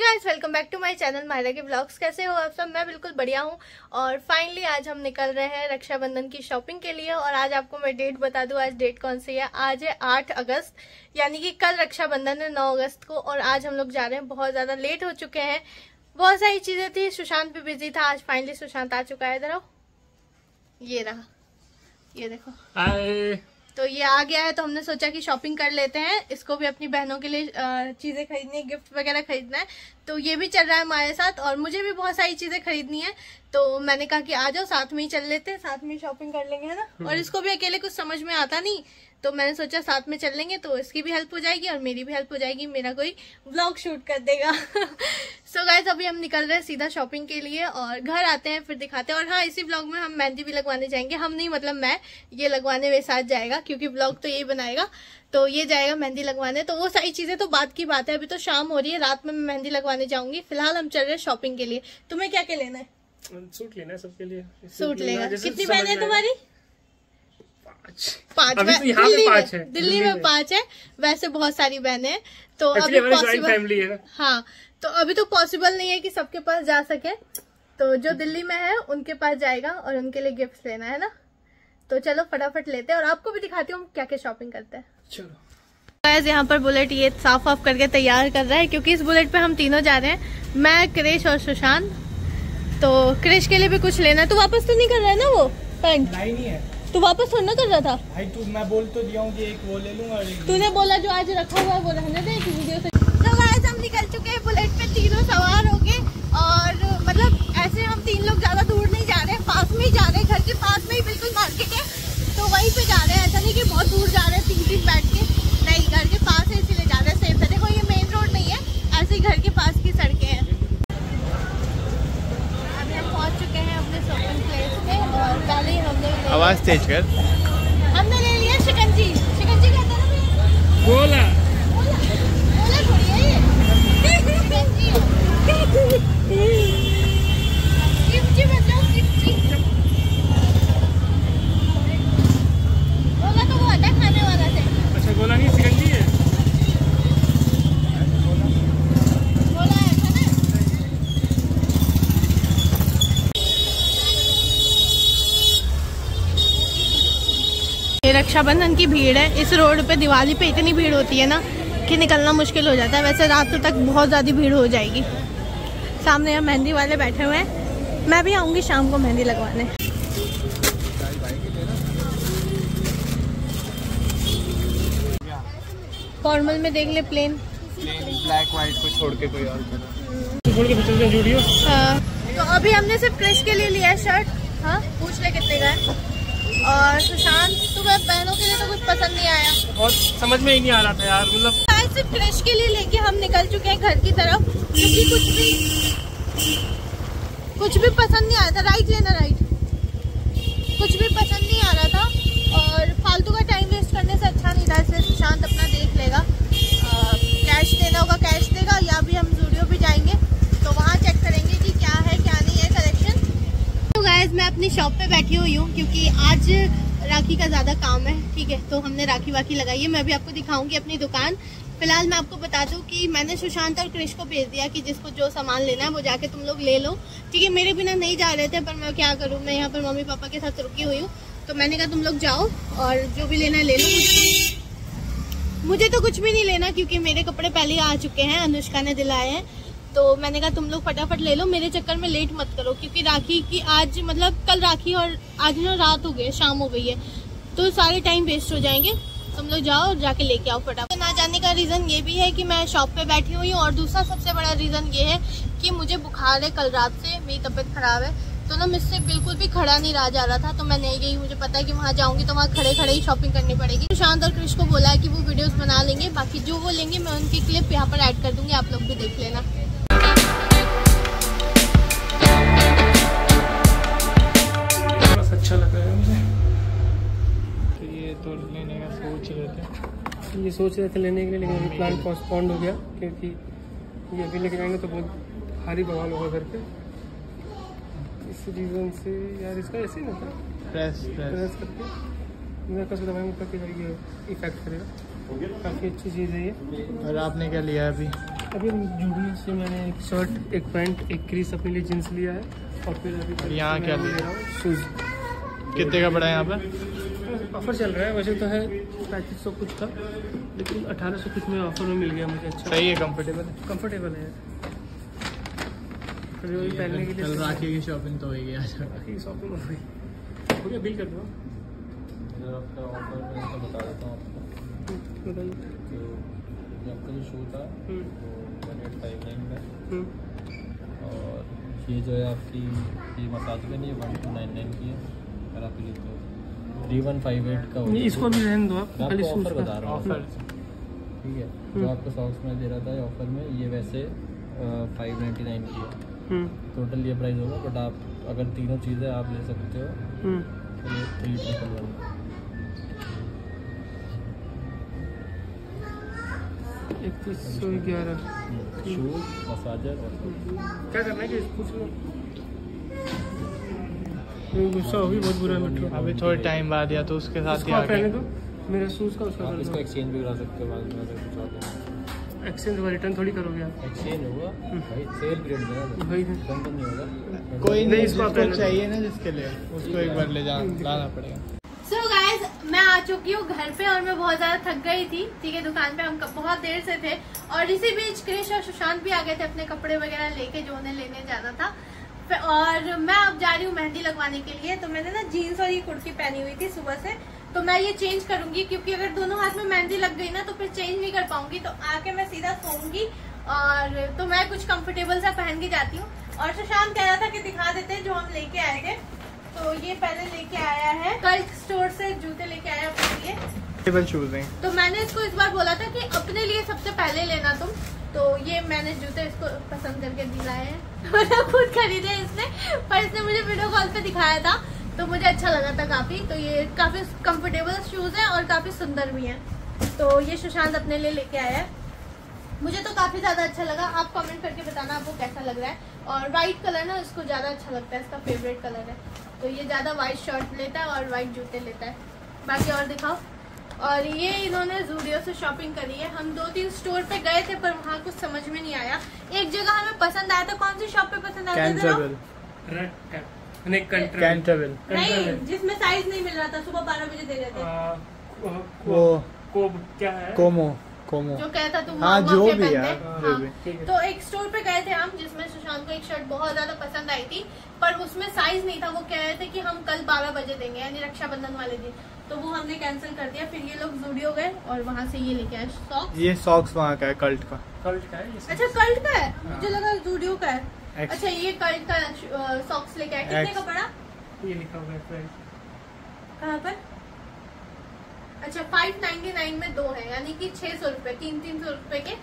Guys, welcome back to my channel Myra के blogs. कैसे हो आप सब? मैं बिल्कुल बढ़िया हूँ। और फाइनली आज हम निकल रहे हैं रक्षाबंधन की शॉपिंग के लिए। और आज आपको मैं डेट बता दूं, आज डेट कौन सी है। आज है 8 अगस्त, यानी कि कल रक्षाबंधन है 9 अगस्त को। और आज हम लोग जा रहे हैं, बहुत ज्यादा लेट हो चुके हैं, बहुत सारी चीजें थी। सुशांत भी बिजी था। आज फाइनली सुशांत आ चुका है। इधर आओ, ये रहा, ये देखो। हाय। तो ये आ गया है, तो हमने सोचा कि शॉपिंग कर लेते हैं। इसको भी अपनी बहनों के लिए चीजें खरीदनी है, गिफ्ट वगैरह खरीदना है। तो ये भी चल रहा है हमारे साथ, और मुझे भी बहुत सारी चीजें खरीदनी है। तो मैंने कहा कि आ जाओ, साथ में ही चल लेते हैं, साथ में शॉपिंग कर लेंगे, है ना। और इसको भी अकेले कुछ समझ में आता नहीं, तो मैंने सोचा साथ में चल लेंगे, तो इसकी भी हेल्प हो जाएगी और मेरी भी हेल्प हो जाएगी। मेरा कोई व्लॉग शूट कर देगा। सो गाइस, अभी हम निकल रहे हैं सीधा शॉपिंग के लिए, और घर आते हैं फिर दिखाते हैं। और हाँ, इसी व्लॉग में हम मेहंदी भी लगवाने जाएंगे। हम नहीं, मतलब मैं, ये लगवाने मेरे साथ जाएगा, क्योंकि व्लॉग तो यही बनाएगा। तो ये जाएगा मेहंदी लगवाने। तो वो सारी चीजें तो बात की बात है, अभी तो शाम हो रही है, रात में मैं मेहंदी लगवाने जाऊंगी। फिलहाल हम चल रहे हैं शॉपिंग के लिए। तुम्हें क्या क्या लेना है? सूट लेना है सबके लिए। सूट लेगा। कितनी बहन है तुम्हारी? 5। अभी तो यहाँ पे 5 है। दिल्ली में 5 है। वैसे बहुत सारी बहनें हैं, तो अभी पॉसिबल फैमिली है ना। हाँ, तो अभी तो पॉसिबल नहीं है कि सबके पास जा सके। तो जो दिल्ली में है उनके पास जाएगा और उनके लिए गिफ्ट लेना है ना। तो चलो फटाफट लेते हैं, और आपको भी दिखाती हूँ क्या क्या शॉपिंग करते हैं। चलो। यहाँ पर बुलेट ये साफ ऑफ करके तैयार कर रहा है, क्योंकि इस बुलेट पे हम तीनों जा रहे हैं, मैं, क्रिश और सुशांत। तो क्रिश के लिए भी कुछ लेना है। तो वापस तो नहीं कर रहा है ना वो पैंट? नहीं है। तू वापस थोड़ा ना कर रहा था भाई। तू, मैं बोल तो दिया हूँ कि एक वो ले लूंगा। तूने बोला जो आज रखा हुआ है वो रहने दे कि वीडियो से। तो गाइस, हम निकल चुके हैं बुलेट पे, तीनों सवार हो गए। और मतलब ऐसे हम 3 लोग ज्यादा दूर नहीं जा रहे हैं, पास में ही जा रहे हैं, घर के पास में ही बिल्कुल मार्केट है, तो वहीं पे जा रहे हैं। ऐसा नहीं कि बहुत दूर जा रहे हैं 3 दिन बैठ के, नहीं, घर के पास है, इसीलिए जा रहे हैं। सेफ है। देखो, ये मेन रोड नहीं है, ऐसे ही घर के पास की सड़कें हैं। अभी हम पहुंच चुके हैं अपने शॉपिंग प्लेस पे, और पहले ही हमने आवाज तेज कर। हमने ले लिया शिकंजी। शिकंजी कहते हैं ना? बोला बोला थोड़ी है ये। शिकंजी है। चिमची मतलब चिमची। बोला तो वो आता खाने वाला से। अच्छा, बोला नहीं, सिकंजी है। बोला है ना। ये रक्षाबंधन की भीड़ है इस रोड पे। दिवाली पे इतनी भीड़ होती है ना कि निकलना मुश्किल हो जाता है। वैसे रात तक बहुत ज्यादा भीड़ हो जाएगी। सामने यहाँ मेहंदी वाले बैठे हुए हैं। मैं भी आऊंगी शाम को मेहंदी लगवाने। फॉर्मल में देख ले, प्लेन ब्लैक व्हाइट को छोड़ के कोई और कलर। छोड़ के चलते हैं जूडियो। हाँ, तो अभी हमने सिर्फ क्रिश के लिए लिया है शर्ट। हाँ, पूछ ले कितने का है। और सुशांत, तुम्हें बहनों के लिए तो कुछ पसंद नहीं आया? बहुत समझ में ही नहीं आ रहा था यार, मतलब सिर्फ क्रिश के लिए लेके हम निकल चुके हैं घर की तरफ, क्योंकि कुछ भी पसंद नहीं आ रहा था। राइट लेना, राइट। कुछ भी पसंद नहीं आ रहा था, और फालतू का टाइम वेस्ट करने से अच्छा नहीं था, इसलिए सुशांत अपना देख लेगा। कैश देना होगा कैश देगा, या भी हम जूडियो भी जाएंगे तो वहाँ चेक करेंगे कि क्या है क्या नहीं है कलेक्शन। तो गाइस, मैं अपनी शॉप पे बैठी हुई हूँ, क्योंकि आज राखी का ज्यादा काम है। ठीक है, तो हमने राखी वाखी लगाई है। मैं भी आपको दिखाऊंगी अपनी दुकान। फिलहाल मैं आपको बता दूं कि मैंने सुशांत और क्रिश को भेज दिया कि जिसको जो सामान लेना है वो जाके तुम लोग ले लो। ठीक है, मेरे बिना नहीं जा रहे थे, पर मैं क्या करूं, मैं यहाँ पर मम्मी पापा के साथ रुकी हुई हूँ। तो मैंने कहा तुम लोग जाओ और जो भी लेना है ले लो। मुझे तो कुछ भी नहीं लेना, क्योंकि मेरे कपड़े पहले ही आ चुके हैं, अनुष्का ने दिलाए हैं। तो मैंने कहा तुम लोग फटाफट ले लो, मेरे चक्कर में लेट मत करो, क्योंकि राखी की आज, मतलब कल राखी, और आज ना रात हो गई, शाम हो गई है, तो सारे टाइम वेस्ट हो जाएंगे। तुम लोग जाओ और जाके लेके आओ फटाफट। ना जाने का रीजन ये भी है कि मैं शॉप पे बैठी हुई हूँ, और दूसरा सबसे बड़ा रीजन ये है कि मुझे बुखार है कल रात से, मेरी तबीयत खराब है। तो ना मुझसे बिल्कुल भी खड़ा नहीं रहा जा रहा था, तो मैं नहीं गई। मुझे पता है कि वहाँ जाऊंगी तो वहाँ खड़े खड़े ही शॉपिंग करनी पड़ेगी। सुशांत और क्रिश को बोला है कि वो वीडियोस बना लेंगे, बाकी जो वो लेंगे मैं उनकी क्लिप यहाँ पर ऐड कर दूंगी, आप लोग भी देख लेना। अच्छा लग रहा है मुझे। तो ये तो लेने का सोच रहे थे लेने के लिए, लेकिन अभी प्लान पोस्टपोन्ड हो गया, क्योंकि ये अभी लेके जाएंगे तो बहुत भारी बवाल होगा घर पे। इस रीज़न से यार, इसका ऐसे ही ना था, प्रेस करके मैं कैसे दवाई में करके ये इफेक्ट करेगा। काफ़ी अच्छी चीज़ है ये। और आपने क्या लिया अभी? अभी जूडियो से मैंने एक शर्ट, एक पैंट, एक क्रीज अपने लिए जींस लिया है और फिर अभी यहाँ क्या ले रहा हूँ शूज़। कितने का पड़ा है यहाँ पे? ऑफर चल रहा है, वैसे तो है 3500 कुछ का, लेकिन 1800 कुछ में ऑफर में मिल गया मुझे। अच्छा सही है, कंफर्टेबल है। फिर वही पहनने के लिए कल राखी की शॉपिंग तो हो गई आज। राखी की शॉपिंग हो गई। हो गया, बिल कर दो। आपका ऑफर मैं तो बता देता हूँ आपको। बताइए। तो आपका जो शू था वो 1859 का, और ये जो है आपकी ये मसाज के लिए 1299 की है, अगर आप लेते हो 3158 का। नहीं, इसको भी रहने दो आप, खाली शूज ऑफर बता रहा हूँ। ऑफर ठीक है, जो आपको सॉक्स में दे रहा था ऑफर में, ये वैसे 599 की है। टोटल ये प्राइस होगा, बट आप अगर तीनों चीज़ें आप ले सकते हो तो ये 311 3111 शूज, मसाजर और क्या करना है कि पूछ लो। गुस्सा होगी बहुत बुरा मिट्टू। अभी थोड़े टाइम बाद या तो उसके साथ ही उसको आके पहने दो, मेरा शूज का उसका आप कर इसको दो। एक्सचेंज भी करा सकते हो बाद में अगर कुछ और एक्सचेंज और रिटर्न थोड़ी करोगे आप। एक्सचेंज होगा भाई, सेल पीरियड में ना, भाई रिटर्न तो नहीं होगा। कोई नहीं, इसको जिसको चाहिए ना, जिसके लिए उसको एक बार ले लाना पड़ेगा। सो गाइज, मैं आ चुकी हूँ घर पे और मैं बहुत ज्यादा थक गई थी। ठीक है, दुकान पे हम बहुत देर से थे और इसी बीच क्रिश और सुशांत भी आ गए थे अपने कपड़े वगैरह लेके जो उन्हें लेने जाना था। और मैं अब जा रही हूँ मेहंदी लगवाने के लिए। तो मैंने ना जीन्स और ये कुर्ती पहनी हुई थी सुबह से, तो मैं ये चेंज करूंगी क्योंकि अगर दोनों हाथ में मेहंदी लग गई ना तो फिर चेंज नहीं कर पाऊंगी। तो आके मैं सीधा सोऊंगी, और तो मैं कुछ कंफर्टेबल सा पहन के जाती हूँ। और सुशांत कह रहा था कि दिखा देते जो हम लेके आए थे। तो ये पहले लेके आया है, कल्ट स्टोर से जूते लेके आया अपने लिए। शूज हैं। तो मैंने इसको इस बार बोला था कि अपने लिए सबसे पहले लेना तुम। तो ये मैंने जूते इसको पसंद करके दिलाए हैं। मतलब खुद खरीदे इसने, पर इसने मुझे वीडियो कॉल पे दिखाया था तो मुझे अच्छा लगा था काफी। तो ये काफी कंफर्टेबल शूज है और काफी सुंदर भी हैं। तो ये सुशांत अपने लिए लेके आया है, मुझे तो काफी ज्यादा अच्छा लगा। आप कमेंट करके बताना आपको कैसा लग रहा है। और व्हाइट कलर ना इसको ज्यादा अच्छा लगता है, इसका फेवरेट कलर है। तो ये ज्यादा व्हाइट शर्ट लेता है और व्हाइट जूते लेता है। बाकी और दिखाओ। और ये इन्होंने जूडियो से शॉपिंग करी है। हम 2-3 स्टोर पे गए थे पर वहाँ कुछ समझ में नहीं आया। एक जगह हमें पसंद आया था। कौन सी शॉप पे पसंद आया था? कैंटरविल नहीं, जिसमें साइज नहीं मिल रहा था, सुबह 12 बजे दे रहे थे। वो क्या है, कोमो जो कहता तुम हाँ, जो भी यार। हाँ। ठीक है। तो एक स्टोर पे गए थे हम, जिसमें सुशांत को एक शर्ट बहुत ज्यादा पसंद आई थी, पर उसमें साइज नहीं था। वो कह रहे थे कि हम कल 12 बजे देंगे, यानी रक्षाबंधन वाले दिन। तो वो हमने कैंसिल कर दिया। फिर ये लोग जूडियो गए और वहाँ से ये लेके आए सॉक्स। ये सॉक्स वहाँ का है, कल्ट का है ये। अच्छा, कल्ट का है, मुझे लगा जूडियो का है। अच्छा, ये कल्ट का सॉक्स लेके आए। कितने का पड़ा? ये लिखा हुआ है प्राइस कहाँ पर? अच्छा, 599 में 2 है, यानी कि 600 रुपए, 300 रुपए के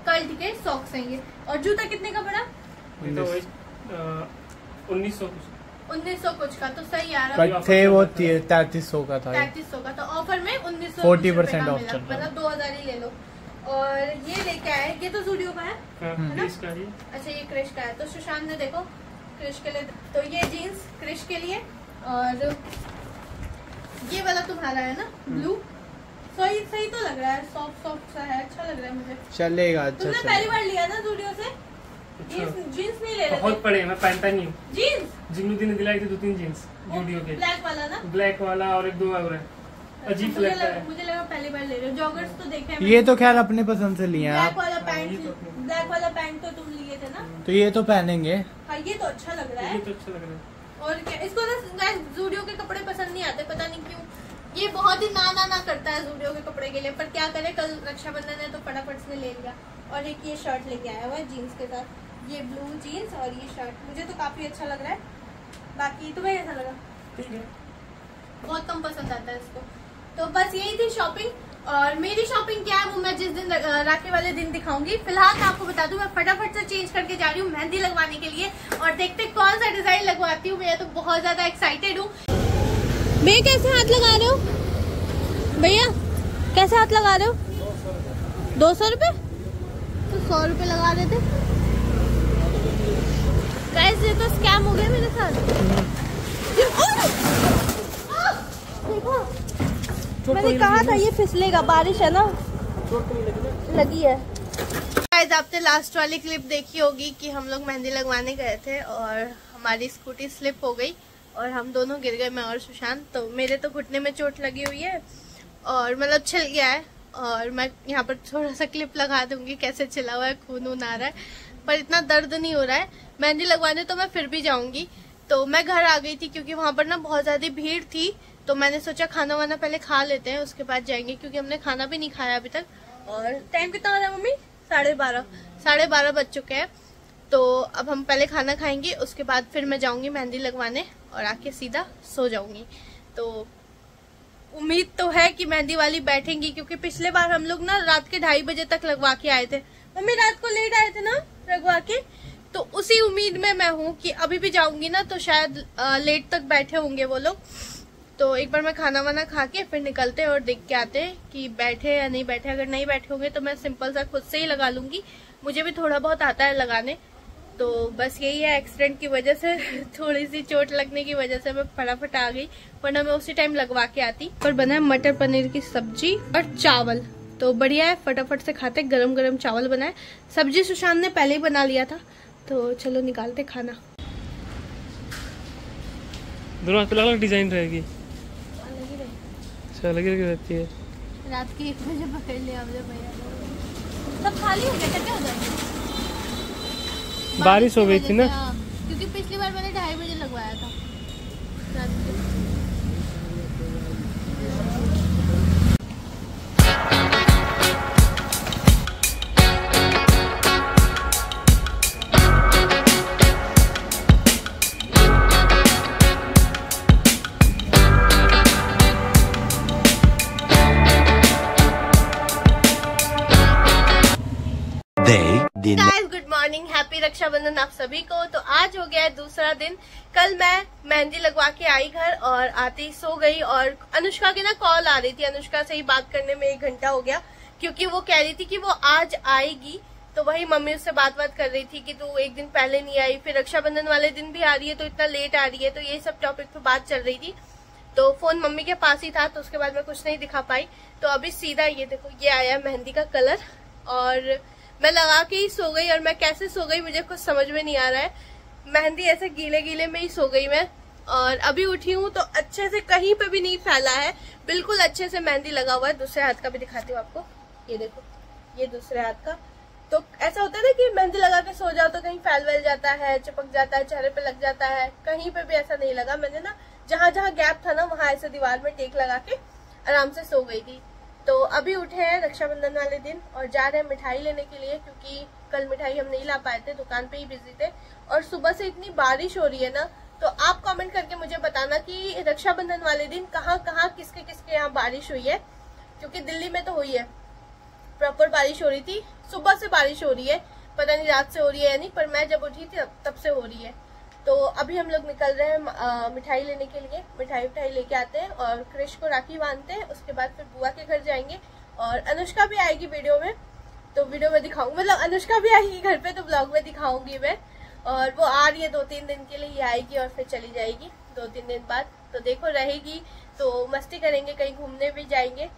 कल्ट के सॉक्स हैं ये। और जूता कितने का पड़ा? 1900 कुछ का। तो सही आ रहा है। थे वो 3300 का था। 3300 का। तो ऑफर में 1900 40% ऑफ चल रहा है। मतलब 2000 ही ले लो। और ये लेके आए, ये तो जूडियो का है ना? अच्छा, ये क्रिश का है। तो सुशांत ने देखो क्रिश के लिए, तो ये जीन्स क्रिश के लिए, और ये वाला तुम्हारा है ना ब्लू। सही तो लग रहा है, सॉफ्ट सा है, अच्छा लग रहा है मुझे। चलेगा। अच्छा, तुमने पहली बार लिया ना जूडियो से? जीन्स नहीं ले रहे बहुत पड़े, मैं पहनता नहीं हूँ जीन्स। जिन्होंने दिलाई थी 2-3 जीन्स जूडियो के, ब्लैक वाला ना? ब्लैक वाला और 1-2 और है। अजीब लगता है। मुझे लगा पहली बार ले रहे हो। जॉगर्स तो देखे हैं। ये तो खैर अपने पसंद से लिए हैं ब्लैक आप। वाला पैंट तो तुम लिए थे ना? तो ये तो पहनेंगे। हाँ, ये तो अच्छा लग रहा है। ये तो अच्छा लग रहा है। और क्या, इसको ना जूडियो के कपड़े पसंद नहीं आते, पता नहीं क्यों। ये बहुत ही ना करता है जूडियो के कपड़े के लिए, पर क्या करे, कल रक्षाबंधन है तो फटाफट से ले लिया। और एक ये शर्ट लेके आया हुआ है जीन्स के साथ, ये ब्लू जीन्स और ये शर्ट। मुझे तो काफी अच्छा लग रहा है। बाकी तुम्हें कैसा लगा? ठीक है, बहुत कम पसंद आता है इसको। तो बस यही थी शॉपिंग। और मेरी शॉपिंग क्या है वो मैं जिस दिन राखी वाले दिन दिखाऊंगी। फिलहाल मैं आपको बता दूं, मैं फटाफट से चेंज करके जा रही हूँ मेहंदी लगवाने के लिए, और देखते कौन सा डिजाइन लगवाती हूँ। मैं तो बहुत ज्यादा एक्साइटेड हूँ। भैया कैसे हाथ लगा रहे हो? भैया कैसे हाथ लगा रहे हो? 200 रुपए? तो 100 रुपए लगा देते। गाइस, ये तो स्कैम हो गया मेरे साथ। देखो, मैंने कहा था ये फिसलेगा, बारिश है ना, लगी है। गाइस आपने लास्ट वाली क्लिप देखी होगी कि हम लोग मेहंदी लगवाने गए थे और हमारी स्कूटी स्लिप हो गई और हम दोनों गिर गए, मैं और सुशांत। तो मेरे तो घुटने में चोट लगी हुई है और मतलब छिल गया है और मैं यहाँ पर थोड़ा सा क्लिप लगा दूंगी कैसे छिला हुआ है, खून वून आ रहा है, पर इतना दर्द नहीं हो रहा है। मेहंदी लगवाने तो मैं फिर भी जाऊंगी। तो मैं घर आ गई थी क्योंकि वहां पर ना बहुत ज्यादा भीड़ थी, तो मैंने सोचा खाना वाना पहले खा लेते हैं उसके बाद जाएंगे, क्योंकि हमने खाना भी नहीं खाया अभी तक। और टाइम कितना हो रहा है मम्मी? 12:30 बज चुके हैं। तो अब हम पहले खाना खाएंगे, उसके बाद फिर मैं जाऊंगी मेहंदी लगवाने और आके सीधा सो जाऊंगी। तो उम्मीद तो है कि मेहंदी वाली बैठेंगी, क्योंकि पिछले बार हम लोग ना रात के 2:30 बजे तक लगवा के आए थे। मम्मी रात को लेट आए थे ना लगवा के, तो उसी उम्मीद में मैं हूँ कि अभी भी जाऊंगी ना तो शायद लेट तक बैठे होंगे वो लोग। तो एक बार मैं खाना वाना खा के फिर निकलते हैं और देख के आते हैं कि बैठे या नहीं बैठे। अगर नहीं बैठे होंगे तो मैं सिंपल सा खुद से ही लगा लूंगी, मुझे भी थोड़ा बहुत आता है लगाने। तो बस यही है, एक्सीडेंट की वजह से थोड़ी सी चोट लगने की वजह से मैं फटाफट आ गई, वरना मैं उसी टाइम लगवा के आती। और बना है मटर पनीर की सब्जी और चावल, तो बढ़िया है, फटाफट से खाते। गरम गरम चावल बनाए, सब्जी सुशांत ने पहले ही बना लिया था। तो चलो निकालते खाना। दोनों हाथ पे अलग डिजाइन रहेगी, अलग ही रहती है। रात के 1 बजे पकड़ लिया भैया, सब खाली हो गया, क्या हो जाएगा? बारिश हो गई थी ना, क्योंकि पिछली बार मैंने 2:30 बजे लगवाया था रात के। गुड मॉर्निंग, हैप्पी रक्षाबंधन आप सभी को। तो आज हो गया है दूसरा दिन। कल मैं मेहंदी लगवा के आई घर और आते ही सो गई, और अनुष्का की ना कॉल आ रही थी। अनुष्का से ही बात करने में 1 घंटा हो गया, क्योंकि वो कह रही थी कि वो आज आएगी। तो वही मम्मी उससे बात कर रही थी कि तू 1 दिन पहले नहीं आई, फिर रक्षाबंधन वाले दिन भी आ रही है तो इतना लेट आ रही है। तो ये सब टॉपिक पे बात चल रही थी। तो फोन मम्मी के पास ही था, तो उसके बाद मैं कुछ नहीं दिखा पाई। तो अभी सीधा ये देखो, ये आया मेहंदी का कलर और मैं लगा के ही सो गई। और मैं कैसे सो गई मुझे कुछ समझ में नहीं आ रहा है, मेहंदी ऐसे गीले गीले में ही सो गई मैं। और अभी उठी हूँ तो अच्छे से कहीं पे भी नहीं फैला है, बिल्कुल अच्छे से मेहंदी लगा हुआ है। दूसरे हाथ का भी दिखाती हूँ आपको, ये देखो, ये दूसरे हाथ का। तो ऐसा होता है ना कि मेहंदी लगा के सो जाओ तो कहीं फैल वैल जाता है, चिपक जाता है, चेहरे पे लग जाता है। कहीं पे भी ऐसा नहीं लगा। मैंने ना जहाँ जहाँ गैप था ना वहां ऐसे दीवार में टेक लगा के आराम से सो गई थी। तो अभी उठे हैं रक्षाबंधन वाले दिन और जा रहे हैं मिठाई लेने के लिए, क्योंकि कल मिठाई हम नहीं ला पाए थे, दुकान पे ही बिजी थे। और सुबह से इतनी बारिश हो रही है ना, तो आप कमेंट करके मुझे बताना कि रक्षाबंधन वाले दिन कहाँ कहाँ किसके किसके यहाँ बारिश हुई है। क्योंकि दिल्ली में तो हुई है, प्रॉपर बारिश हो रही थी, सुबह से बारिश हो रही है। पता नहीं रात से हो रही है या नहीं, पर मैं जब उठी थी तब से हो रही है। तो अभी हम लोग निकल रहे हैं मिठाई लेने के लिए। मिठाई लेके आते हैं और क्रिश को राखी बांधते हैं। उसके बाद फिर बुआ के घर जाएंगे और अनुष्का भी आएगी वीडियो में, तो वीडियो में दिखाऊंगी, मतलब अनुष्का भी आएगी घर पे तो ब्लॉग में दिखाऊंगी मैं। और वो आ रही है 2-3 दिन के लिए ही आएगी और फिर चली जाएगी 2-3 दिन बाद। तो देखो रहेगी तो मस्ती करेंगे, कहीं घूमने भी जाएंगे।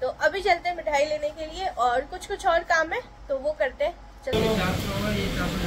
तो अभी चलते हैं मिठाई लेने के लिए और कुछ और काम है तो वो करते हैं। चलते हैं।